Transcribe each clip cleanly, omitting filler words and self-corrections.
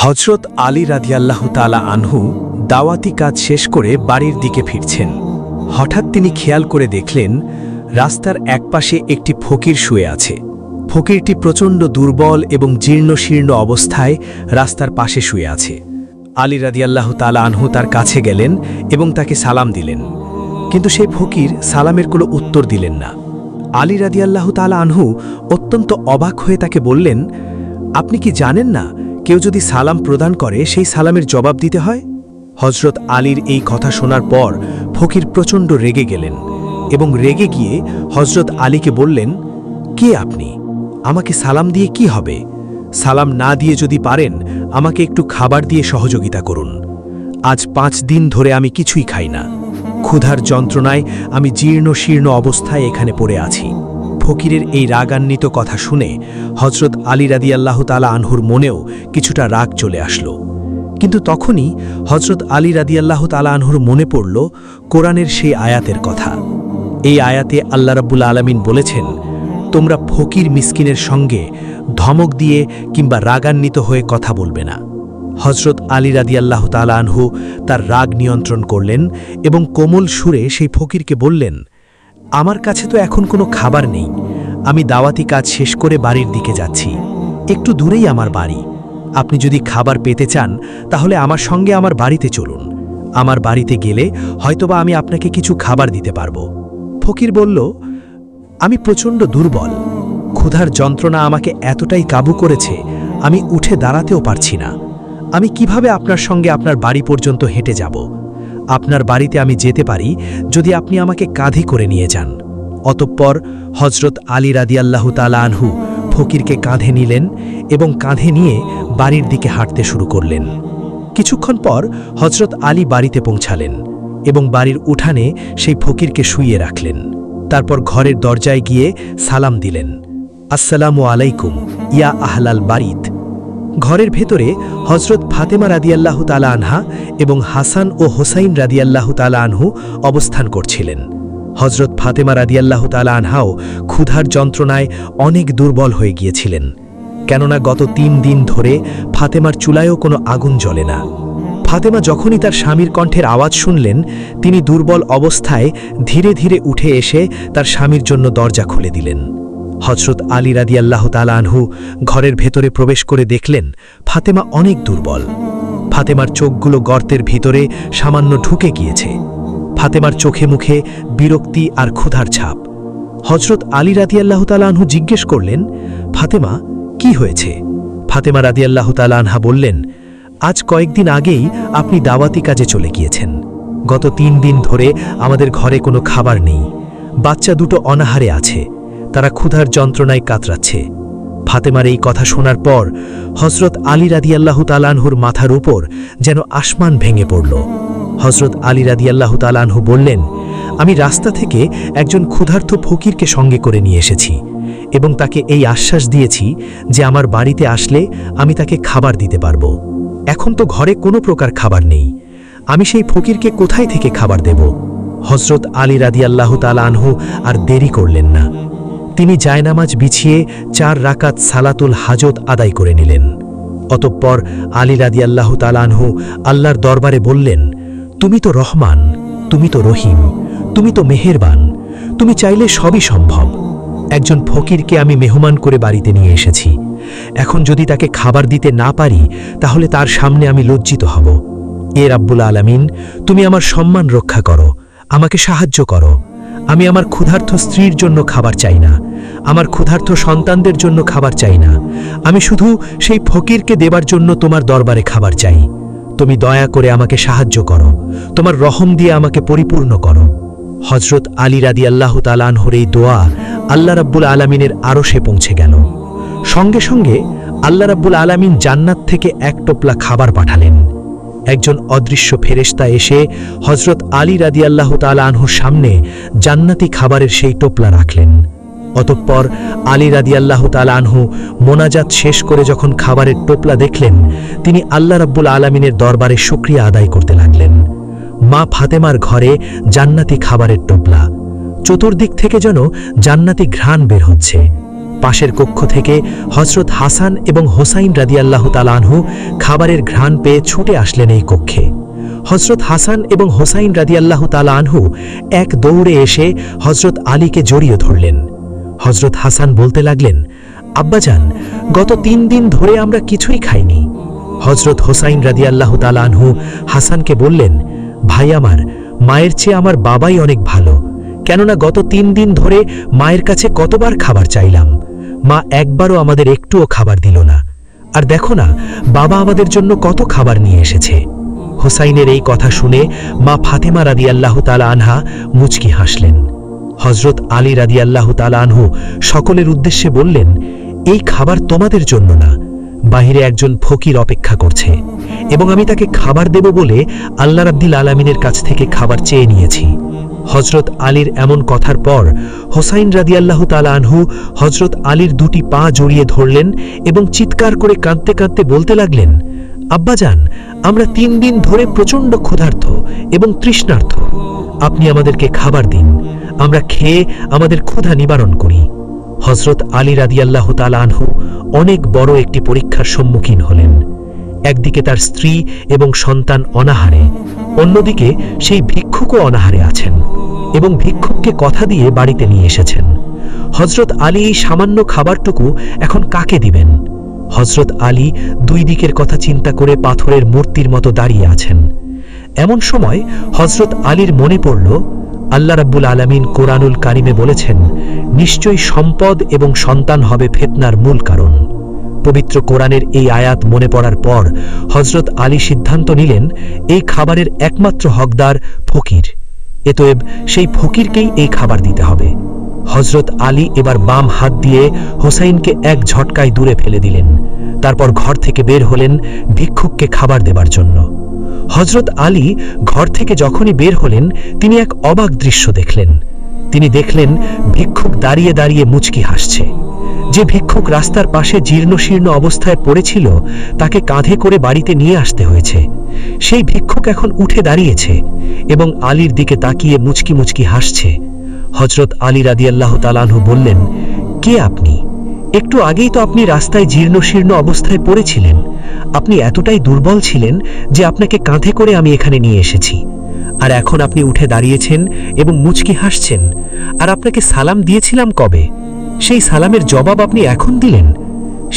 হযরত আলী রাদিয়াল্লাহু তাআলা আনহু দাওয়াতি কাজ শেষ করে বাড়ির দিকে ফিরছেন। হঠাৎ তিনি খেয়াল করে দেখলেন রাস্তার একপাশে একটি ফকির শুয়ে আছে। ফকিরটি প্রচণ্ড দুর্বল এবং জীর্ণশীর্ণ অবস্থায় রাস্তার পাশে শুয়ে আছে। আলী রাদিয়াল্লাহু তাআলা আনহু তার কাছে গেলেন এবং তাকে সালাম দিলেন, কিন্তু সেই ফকির সালামের কোনো উত্তর দিলেন না। আলী রাদিয়াল্লাহু তাআলা আনহু অত্যন্ত অবাক হয়ে তাকে বললেন, আপনি কি জানেন না কেউ যদি সালাম প্রদান করে সেই সালামের জবাব দিতে হয়? হযরত আলীর এই কথা শোনার পর ফকির প্রচণ্ড রেগে গেলেন এবং রেগে গিয়ে হযরত আলীকে বললেন, কে আপনি? আমাকে সালাম দিয়ে কি হবে? সালাম না দিয়ে যদি পারেন আমাকে একটু খাবার দিয়ে সহযোগিতা করুন। আজ 5 দিন ধরে আমি কিছুই খাই না। ক্ষুধার যন্ত্রণায় আমি জীর্ণ শীর্ণ অবস্থায় এখানে পড়ে আছি। ফকিরের এই রাগান্বিত কথা শুনে হযরত আলী রাদিয়াল্লাহু তাআলা আনহুর মনেও কিছুটা রাগ চলে আসলো। কিন্তু তখনই হযরত আলী রাদিয়াল্লাহু তাআলা আনহুর মনে পড়ল কোরআনের সেই আয়াতের কথা। এই আয়াতে আল্লাহ রাব্বুল আলামিন বলেছেন, তোমরা ফকির মিসকিনের সঙ্গে ধমক দিয়ে কিংবা রাগান্বিত হয়ে কথা বলবে না। হযরত আলী রাদিয়াল্লাহু তাআলা আনহু তার রাগ নিয়ন্ত্রণ করলেন এবং কোমল সুরে সেই ফকিরকে বললেন, আমার কাছে তো এখন কোনো খাবার নেই। আমি দাওয়াতি কাজ শেষ করে বাড়ির দিকে যাচ্ছি। একটু দূরেই আমার বাড়ি। আপনি যদি খাবার পেতে চান তাহলে আমার সঙ্গে আমার বাড়িতে চলুন। আমার বাড়িতে গেলে হয়তোবা আমি আপনাকে কিছু খাবার দিতে পারবো। ফকির বলল, আমি প্রচণ্ড দুর্বল। ক্ষুধার যন্ত্রণা আমাকে এতটাই কাবু করেছে আমি উঠে দাঁড়াতেও পারছি না। আমি কিভাবে আপনার সঙ্গে আপনার বাড়ি পর্যন্ত হেঁটে যাব? আপনার বাড়িতে আমি যেতে পারি যদি আপনি আমাকে কাঁধে করে নিয়ে যান। অতঃপর হযরত আলী রাদিয়াল্লাহু তাআলা আনহু ফকিরকে কাঁধে নিলেন এবং কাঁধে নিয়ে বাড়ির দিকে হাঁটতে শুরু করলেন। কিছুক্ষণ পর হযরত আলী বাড়িতে পৌঁছালেন এবং বাড়ির উঠানে সেই ফকিরকে শুইয়ে রাখলেন। তারপর ঘরের দরজায় গিয়ে সালাম দিলেন, আসসালামু আলাইকুম ইয়া আহলাল বারিত। ঘরের ভেতরে হযরত ফাতেমা রাদিয়াল্লাহু তাআলা আনহা এবং হাসান ও হোসাইন রাদিয়াল্লাহু তাআলা আনহু অবস্থান করছিলেন। হযরত ফাতেমা রাদিয়াল্লাহু তাআলা আনহাও ক্ষুধার যন্ত্রণায় অনেক দুর্বল হয়ে গিয়েছিলেন, কেননা গত 3 দিন ধরে ফাতেমার চুলায়ও কোনো আগুন জ্বলে না। ফাতেমা যখনই তার স্বামীর কণ্ঠের আওয়াজ শুনলেন তিনি দুর্বল অবস্থায় ধীরে ধীরে উঠে এসে তার স্বামীর জন্য দরজা খুলে দিলেন। হযরত আলী রাদিয়াল্লাহু তাআলা আনহু ঘরের ভেতরে প্রবেশ করে দেখলেন ফাতেমা অনেক দুর্বল। ফাতেমার চোখগুলো গর্তের ভিতরে সামান্য ঢুকে গিয়েছে। ফাতেমার চোখে মুখে বিরক্তি আর ক্ষুধার ছাপ। হযরত আলী রাদিয়াল্লাহু তাআলা আনহু জিজ্ঞেস করলেন, ফাতেমা কি হয়েছে? ফাতেমা রাদিয়াল্লাহু তাআলা আনহা বললেন, আজ কয়েকদিন আগেই আপনি দাওয়াতি কাজে চলে গিয়েছেন। গত 3 দিন ধরে আমাদের ঘরে কোনো খাবার নেই। বাচ্চা দুটো অনাহারে আছে, তারা ক্ষুধার যন্ত্রণায় কাতরাচ্ছে। ফাতেমার এই কথা শোনার পর হযরত আলী রাদিয়াল্লাহু তাআলা আনহুর মাথার উপর যেন আসমান ভেঙে পড়ল। হযরত আলী রাদিয়াল্লাহু তাআলা আনহু বললেন, আমি রাস্তা থেকে একজন ক্ষুধার্ত ফকিরকে সঙ্গে করে নিয়ে এসেছি এবং তাকে এই আশ্বাস দিয়েছি যে আমার বাড়িতে আসলে আমি তাকে খাবার দিতে পারবো। এখন তো ঘরে কোনো প্রকার খাবার নেই। আমি সেই ফকিরকে কোথায় থেকে খাবার দেব? হযরত আলী রাদিয়াল্লাহু তাআলা আনহু আর দেরি করলেন না। তিনি জায়নামাজ বিছিয়ে 4 রাকাত সালাতুল হাজত আদায় করে নিলেন। অতঃপর আলী রাদিয়াল্লাহু তাআলা আনহু আল্লাহর দরবারে বললেন, তুমি তো রহমান, তুমি তো রহিম, তুমি তো মেহেরবান, তুমি চাইলে সবই সম্ভব। একজন ফকিরকে আমি মেহমান করে বাড়িতে নিয়ে এসেছি। এখন যদি তাকে খাবার দিতে না পারি তাহলে তার সামনে আমি লজ্জিত হব। এ রাব্বুল আলামিন, তুমি আমার সম্মান রক্ষা করো, আমাকে সাহায্য করো। আমি আমার ক্ষুধার্ত স্ত্রীর জন্য খাবার চাই না, আমার ক্ষুধার্ত সন্তানদের জন্য খাবার চাই না। আমি শুধু সেই ফকিরকে দেবার জন্য তোমার দরবারে খাবার চাই। তুমি দয়া করে আমাকে সাহায্য করো, তোমার রহম দিয়ে আমাকে পরিপূর্ণ করো। হযরত আলী রাদিয়াল্লাহু তাআলা আনহুর এই দোয়া আল্লাহ রাব্বুল আলামিনের আরশে পৌঁছে গেল। সঙ্গে সঙ্গে আল্লাহ রাব্বুল আলামিন জান্নাত থেকে 1 টোপলা খাবার পাঠালেন। একজন অদৃশ্য ফেরেশতা এসে হযরত আলী রাদিয়াল্লাহু তাআলা আনহুর সামনে জান্নাতি খাবারের সেই টোপলা রাখলেন। অতঃপর আলী রাদিয়াল্লাহু তাআলা আনহু মোনাজাত শেষ করে যখন খাবারের টোপলা দেখলেন তিনি আল্লাহ রাব্বুল আলামিনের দরবারে শুকরিয়া আদায় করতে লাগলেন। মা ফাতেমার ঘরে জান্নাতি খাবারের টোপলা, চতুর্দিক থেকে যেন জান্নাতি ঘ্রাণ বের হচ্ছে। পাশের কক্ষ থেকে হযরত হাসান এবং হোসাইন রাদিয়াল্লাহু তাআলা আনহু খাবারের ঘ্রাণ পেয়ে ছুটে আসলেন এই কক্ষে। হযরত হাসান এবং হোসাইন রাদিয়াল্লাহু তাআলা আনহু এক দৌড়ে এসে হযরত আলীকে জড়িয়ে ধরলেন। হযরত হাসান বলতে লাগলেন, আব্বাজান, গত 3 দিন ধরে আমরা কিছুই খাইনি। হযরত হোসাইন রাদিয়াল্লাহু তাআলা আনহু হাসানকে বললেন, ভাই আমার, মায়ের চেয়ে আমার বাবাই অনেক ভালো, কেননা গত 3 দিন ধরে মায়ের কাছে কতবার খাবার চাইলাম, মা একবারও আমাদের একটুও খাবার দিল না। আর দেখো না, বাবা আমাদের জন্য কত খাবার নিয়ে এসেছে। হোসাইনের এই কথা শুনে মা ফাতেমা রাদিয়াল্লাহু তাআলা আনহা মুচকি হাসলেন। হযরত আলী রাদিয়াল্লাহু তাআলা আনহু সকলের উদ্দেশ্যে বললেন, এই খাবার তোমাদের জন্য না, বাহিরে একজন ফকির অপেক্ষা করছে এবং আমি তাকে খাবার দেব বলে আল্লাহ রাব্বুল আলামিনের কাছ থেকে খাবার চেয়ে নিয়েছি। হযরত আলীর এমন কথার পর হোসাইন রাদিয়াল্লাহু তাআলা আনহু হযরত আলীর 2টি পা জড়িয়ে ধরলেন এবং চিৎকার করে কাঁদতে কাঁদতে বলতে লাগলেন, আব্বাজান, আমরা 3 দিন ধরে প্রচণ্ড ক্ষুধার্ত এবং তৃষ্ণার্ত, আপনি আমাদেরকে খাবার দিন, আমরা খেয়ে আমাদের ক্ষুধা নিবারণ করি। হযরত আলী রাদিয়াল্লাহু তাআলা আনহু অনেক বড় একটি পরীক্ষার সম্মুখীন হলেন। একদিকে তার স্ত্রী এবং সন্তান অনাহারে, অন্যদিকে সেই ভিক্ষুকও অনাহারে আছেন এবং ভিক্ষুককে কথা দিয়ে বাড়িতে নিয়ে এসেছেন। হযরত আলী এই সামান্য খাবারটুকু এখন কাকে দিবেন? হযরত আলী 2 দিকের কথা চিন্তা করে পাথরের মূর্তির মতো দাঁড়িয়ে আছেন। এমন সময় হযরত আলীর মনে পড়ল, আল্লাহ রাব্বুল আলামিন কোরআনুল কারিমে বলেছেন, নিশ্চয়ই সম্পদ এবং সন্তান হবে ফিতনার মূল কারণ। পবিত্র কোরআনের এই আয়াত মনে পড়ার পর হযরত আলী সিদ্ধান্ত নিলেন, এই খাবারের একমাত্র হকদার ফকির, এতএব সেই ফকিরকেই এই খাবার দিতে হবে। হযরত আলী এবার বাম হাত দিয়ে হোসাইনকে এক ঝটকায় দূরে ফেলে দিলেন। তারপর ঘর থেকে বের হলেন ভিক্ষুককে খাবার দেবার জন্য। হযরত আলী ঘর থেকে যখনই বের হলেন, তিনি এক অবাক দৃশ্য দেখলেন। তিনি দেখলেন ভিক্ষুক দাঁড়িয়ে দাঁড়িয়ে মুচকি হাসছে। যে ভিক্ষুক রাস্তার পাশে জীর্ণশীর্ণ অবস্থায় পড়েছিল, তাকে কাঁধে করে বাড়িতে নিয়ে আসতে হয়েছে। সেই ভিক্ষুক এখন উঠে দাঁড়িয়েছে এবং আলীর দিকে তাকিয়ে মুচকি মুচকি হাসছে। হযরত আলী রাদিয়াল্লাহু তাআলা আনহু বললেন, কে আপনি? একটু আগেই তো আপনি রাস্তায় জীর্ণশীর্ণ অবস্থায় পড়েছিলেন। আপনি এতটাই দুর্বল ছিলেন যে আপনাকে কাঁধে করে আমি এখানে নিয়ে এসেছি, আর এখন আপনি উঠে দাঁড়িয়েছেন এবং মুচকি হাসছেন। আর আপনাকে সালাম দিয়েছিলাম কবে? সেই সালামের জবাব আপনি এখন দিলেন?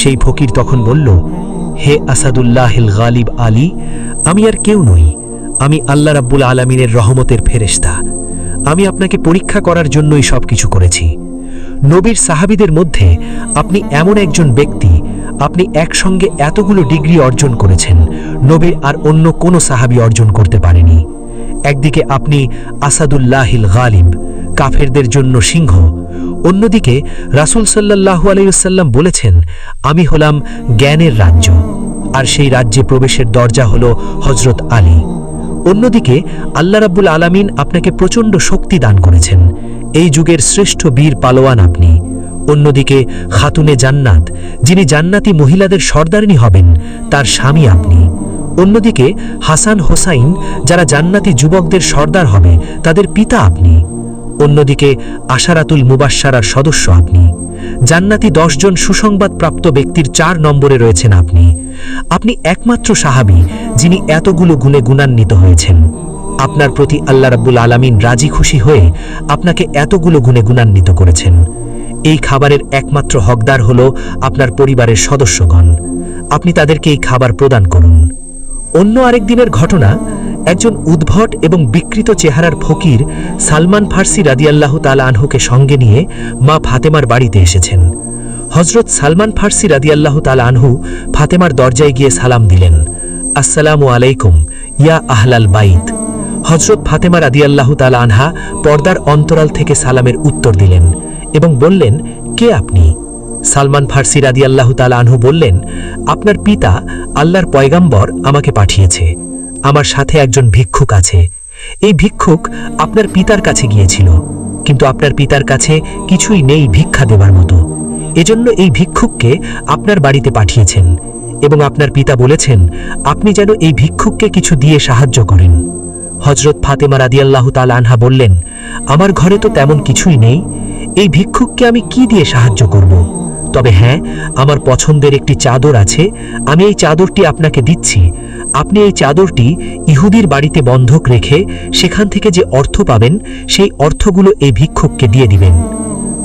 সেই ফকির তখন বলল, হে আসাদুল্লাহিল গালিব আলী, আমি আর কেউ নই, আমি আল্লাহ রাব্বুল আলামিনের রহমতের ফেরেশতা। আমি আপনাকে পরীক্ষা করার জন্যই সবকিছু করেছি। নবীর সাহাবীদের মধ্যে আপনি এমন একজন ব্যক্তি, আপনি একসঙ্গে এতগুলো ডিগ্রি অর্জন করেছেন, নবীর আর অন্য কোনো সাহাবী অর্জন করতে পারেনি। একদিকে আপনি আসাদুল্লাহিল গালিব, কাফেরদের জন্য সিংহ, অন্যদিকে রাসূল সাল্লাল্লাহু আলাইহি ওয়াসাল্লাম বলেছেন, আমি হলাম জ্ঞানের রাজ্য, আর সেই রাজ্যে প্রবেশের দরজা হলো হযরত আলী। অন্যদিকে আল্লাহ রাব্বুল আলামিন আপনাকে প্রচণ্ড শক্তি দান করেছেন, এই যুগের শ্রেষ্ঠ বীর পালোয়ান আপনি। অন্যদিকে খাতুনে জান্নাত, যিনি জান্নাতি মহিলাদের সর্দারিনী হবেন, তার স্বামী আপনি। অন্যদিকে হাসান হোসাইন, যারা জান্নাতি যুবকদের সর্দার হবে, তাদের পিতা আপনি। অন্যদিকে আশারাতুল মুবাশশারার সদস্য আপনি। জান্নাতি 10 জন সুসংবাদ প্রাপ্ত ব্যক্তির 4 নম্বরে রয়েছেন আপনি। আপনি একমাত্র সাহাবী যিনি এতগুলো গুণে গুণান্বিত হয়েছেন। আপনার প্রতি আল্লাহ রাব্বুল আলামিন রাজি খুশি হয়ে আপনাকে এতগুলো গুণে গুণান্বিত করেছেন। এই খাবারের একমাত্র হকদার হলো আপনার পরিবারের সদস্যগণ। আপনি তাদেরকে এই খাবার প্রদান করুন। অন্য আরেক দিনের ঘটনা, একজন উদ্ভট এবং বিকৃত চেহারার ফকির সালমান ফার্সি রাদিয়াল্লাহু তাআলা আনহুকে সঙ্গে নিয়ে মা ফাতেমার বাড়িতে এসেছেন। হযরত সালমান ফার্সি রাদিয়াল্লাহু তাআলা আনহু ফাতেমার দরজায় গিয়ে সালাম দিলেন, আসসালামু আলাইকুম ইয়া আহলাল বাইত। হযরত ফাতেমা রাদিয়াল্লাহু তাআলা আনহা পর্দার অন্তরাল থেকে সালামের উত্তর দিলেন এবং বললেন, কে আপনি? সালমান ফার্সি রাদিয়াল্লাহু তাআলা আনহু বললেন, আপনার পিতা আল্লাহর পয়গাম্বর আমাকে পাঠিয়েছে। আমার সাথে একজন ভিক্ষুক আছে। এই ভিক্ষুক আপনার পিতার কাছে গিয়েছিল, কিন্তু আপনার পিতার কাছে কিছুই নেই ভিক্ষা দেবার মতো। এজন্য এই ভিক্ষুককে আপনার বাড়িতে পাঠিয়েছেন এবং আপনার পিতা বলেছেন আপনি যেন এই ভিক্ষুককে কিছু দিয়ে সাহায্য করেন। হযরত ফাতেমা রাদিয়াল্লাহু তাআলা আনহা বললেন, আমার ঘরে তো তেমন কিছুই নেই, এই ভিক্ষুককে আমি কি দিয়ে সাহায্য করব? তবে হ্যাঁ, আমার পছন্দের একটি চাদর আছে, আমি এই চাদরটি আপনাকে দিচ্ছি। আপনি এই চাদরটি ইহুদির বাড়িতে বন্ধক রেখে সেখান থেকে যে অর্থ পাবেন সেই অর্থগুলো এই ভিক্ষুককে দিয়ে দিবেন।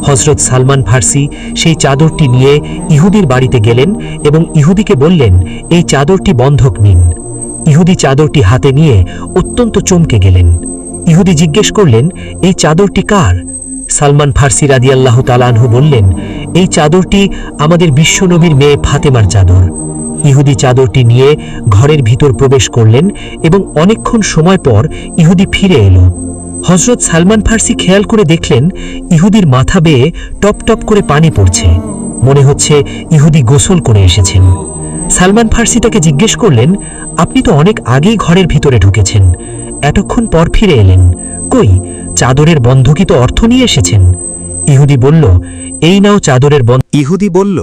হযরত সালমান ফার্সি সেই চাদরটি নিয়ে ইহুদির বাড়িতে গেলেন এবং ইহুদিকে বললেন, এই চাদরটি বন্ধক নিন। ইহুদি চাদরটি হাতে নিয়ে অত্যন্ত চমকে গেলেন। ইহুদি জিজ্ঞেস করলেন, এই চাদরটি কার? সালমান ফার্সি রাদিয়াল্লাহু তাআলা আনহু বললেন, এই চাদরটি আমাদের বিশ্বনবীর মেয়ে ফাতেমার চাদর। ইহুদি চাদরটি নিয়ে ঘরের ভিতর প্রবেশ করলেন এবং অনেকক্ষণ সময় পর ইহুদি ফিরে এলো। হযরত সালমান ফার্সি খেয়াল করে দেখলেন, ইহুদির মাথা বেয়ে টপ টপ করে পানি পড়ছে। মনে হচ্ছে ইহুদি গোসল করে এসেছেন। সালমান ফার্সি তাকে জিজ্ঞেস করলেন, আপনি তো অনেক আগেই ঘরের ভিতরে ঢুকেছেন, এতক্ষণ পর ফিরে এলেন, কই চাদরের বন্ধকিত অর্থ নিয়ে এসেছেন? ইহুদি বলল, এই নাও চাদরের ইহুদি বলল,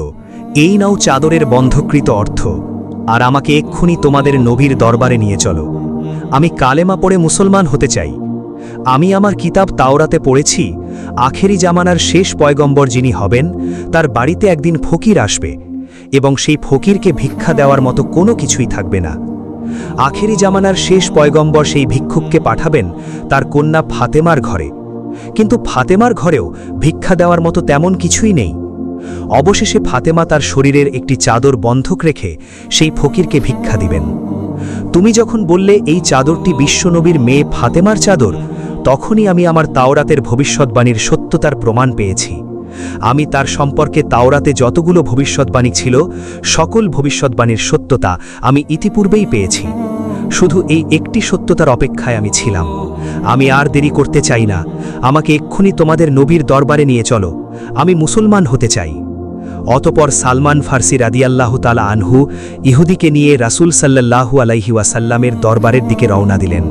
এই নাও চাদরের বন্ধকৃত অর্থ, আর আমাকে এক্ষুনি তোমাদের নবীর দরবারে নিয়ে চলো। আমি কালেমা পড়ে মুসলমান হতে চাই। আমি আমার কিতাব তাওরাতে পড়েছি, আখেরি জামানার শেষ পয়গম্বর যিনি হবেন তার বাড়িতে একদিন ফকির আসবে এবং সেই ফকিরকে ভিক্ষা দেওয়ার মতো কোনো কিছুই থাকবে না। আখেরি জামানার শেষ পয়গম্বর সেই ভিক্ষুককে পাঠাবেন তার কন্যা ফাতেমার ঘরে, কিন্তু ফাতেমার ঘরেও ভিক্ষা দেওয়ার মতো তেমন কিছুই নেই। অবশেষে ফাতেমা তার শরীরের একটি চাদর বন্ধক রেখে সেই ফকিরকে ভিক্ষা দিবেন। তুমি যখন বললে এই চাদরটি বিশ্বনবীর মেয়ে ফাতেমার চাদর, তখনই আমি আমার তাওরাতের ভবিষ্যৎবাণীর সত্যতার প্রমাণ পেয়েছি। আমি তার সম্পর্কে তাওরাতে যতগুলো ভবিষ্যৎবাণী ছিল সকল ভবিষ্যৎবাণীর সত্যতা আমি ইতিপূর্বেই পেয়েছি। শুধু এই একটি সত্যতার অপেক্ষায় আমি ছিলাম। আমি আর দেরি করতে চাই না, আমাকে এক্ষুনি তোমাদের নবীর দরবারে নিয়ে চলো, আমি মুসলমান হতে চাই। অতপর সালমান ফার্সি রাদিয়াল্লাহু তাআলা আনহু ইহুদিকে নিয়ে রাসূল সাল্লাল্লাহু আলাইহি ওয়াসাল্লামের দরবারের দিকে রওনা দিলেন।